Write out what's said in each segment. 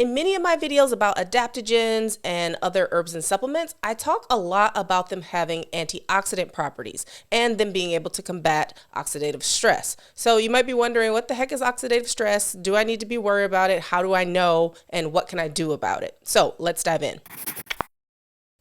In many of my videos about adaptogens and other herbs and supplements, I talk a lot about them having antioxidant properties and them being able to combat oxidative stress. So you might be wondering, what the heck is oxidative stress? Do I need to be worried about it? How do I know? And what can I do about it? So let's dive in.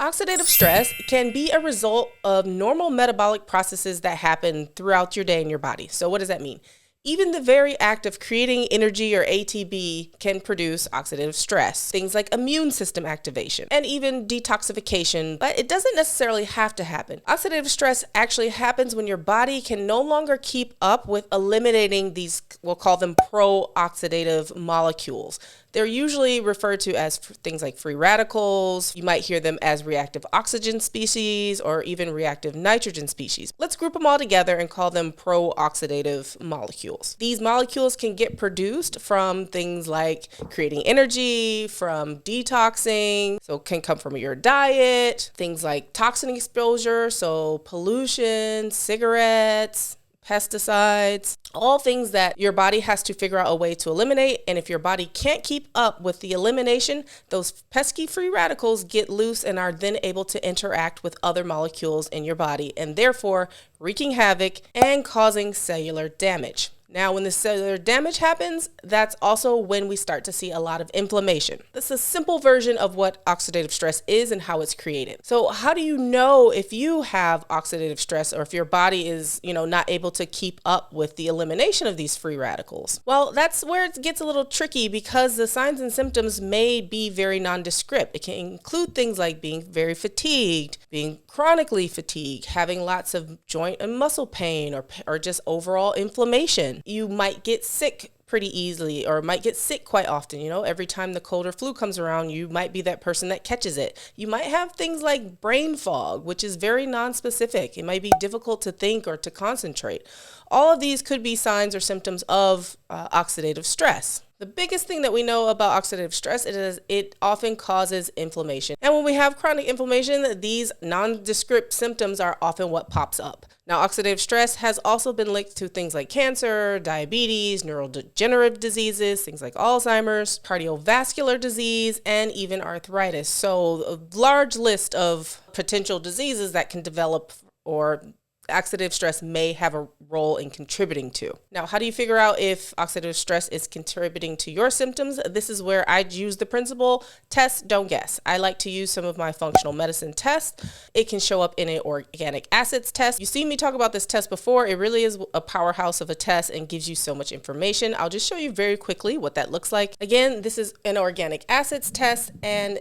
Oxidative stress can be a result of normal metabolic processes that happen throughout your day in your body. So what does that mean? Even the very act of creating energy, or ATP, can produce oxidative stress. Things like immune system activation and even detoxification, but it doesn't necessarily have to happen. Oxidative stress actually happens when your body can no longer keep up with eliminating these, we'll call them pro-oxidative molecules. They're usually referred to as things like free radicals. You might hear them as reactive oxygen species or even reactive nitrogen species. Let's group them all together and call them pro-oxidative molecules. These molecules can get produced from things like creating energy, from detoxing, so it can come from your diet, things like toxin exposure, so pollution, cigarettes, pesticides, all things that your body has to figure out a way to eliminate. And if your body can't keep up with the elimination, those pesky free radicals get loose and are then able to interact with other molecules in your body and therefore wreaking havoc and causing cellular damage. Now, when the cellular damage happens, that's also when we start to see a lot of inflammation. That's a simple version of what oxidative stress is and how it's created. So how do you know if you have oxidative stress or if your body is, not able to keep up with the elimination of these free radicals? Well, that's where it gets a little tricky because the signs and symptoms may be very nondescript. It can include things like being very fatigued, being chronically fatigued, having lots of joint and muscle pain, or just overall inflammation. You might get sick pretty easily or might get sick quite often. Every time the cold or flu comes around, you might be that person that catches it. You might have things like brain fog, which is very nonspecific. It might be difficult to think or to concentrate. All of these could be signs or symptoms of oxidative stress. The biggest thing that we know about oxidative stress is it often causes inflammation. And when we have chronic inflammation, these nondescript symptoms are often what pops up. Now, oxidative stress has also been linked to things like cancer, diabetes, neurodegenerative diseases, things like Alzheimer's, cardiovascular disease, and even arthritis. So a large list of potential diseases that can develop or oxidative stress may have a role in contributing to. Now, how do you figure out if oxidative stress is contributing to your symptoms? This is where I use the principle, test, don't guess. I like to use some of my functional medicine tests. It can show up in an organic acids test. You've seen me talk about this test before. It really is a powerhouse of a test and gives you so much information. I'll just show you very quickly what that looks like. Again, this is an organic acids test. And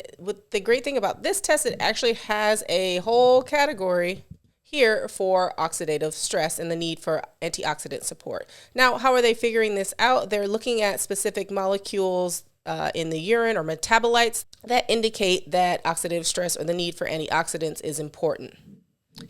the great thing about this test, it actually has a whole category here for oxidative stress and the need for antioxidant support. Now, how are they figuring this out? They're looking at specific molecules in the urine or metabolites that indicate that oxidative stress or the need for antioxidants is important.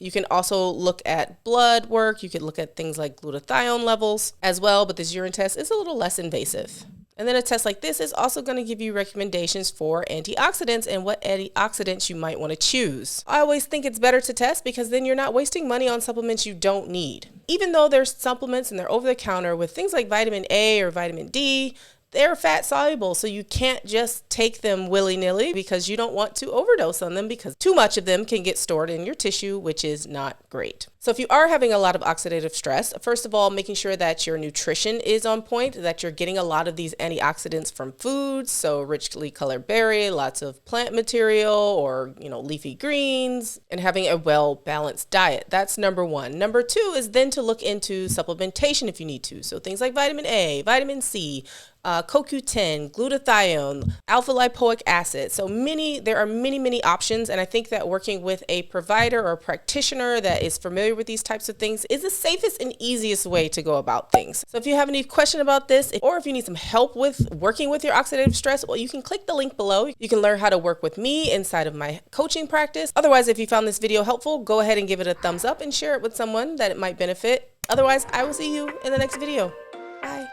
You can also look at blood work. You could look at things like glutathione levels as well, but this urine test is a little less invasive. And then a test like this is also going to give you recommendations for antioxidants and what antioxidants you might want to choose. I always think it's better to test because then you're not wasting money on supplements you don't need. Even though there's supplements and they're over the counter with things like vitamin A or vitamin D, they're fat soluble, so you can't just take them willy-nilly because you don't want to overdose on them because too much of them can get stored in your tissue, which is not great. So if you are having a lot of oxidative stress, first of all, making sure that your nutrition is on point, that you're getting a lot of these antioxidants from foods, so richly colored berry, lots of plant material or, leafy greens, and having a well-balanced diet. That's number one. Number two is then to look into supplementation if you need to. So things like vitamin A, vitamin C, CoQ10, glutathione, alpha lipoic acid. So there are many options. And I think that working with a provider or a practitioner that is familiar with these types of things is the safest and easiest way to go about things. So if you have any question about this, or if you need some help with working with your oxidative stress, well, you can click the link below. You can learn how to work with me inside of my coaching practice. Otherwise, if you found this video helpful, go ahead and give it a thumbs up and share it with someone that it might benefit. Otherwise, I will see you in the next video. Bye.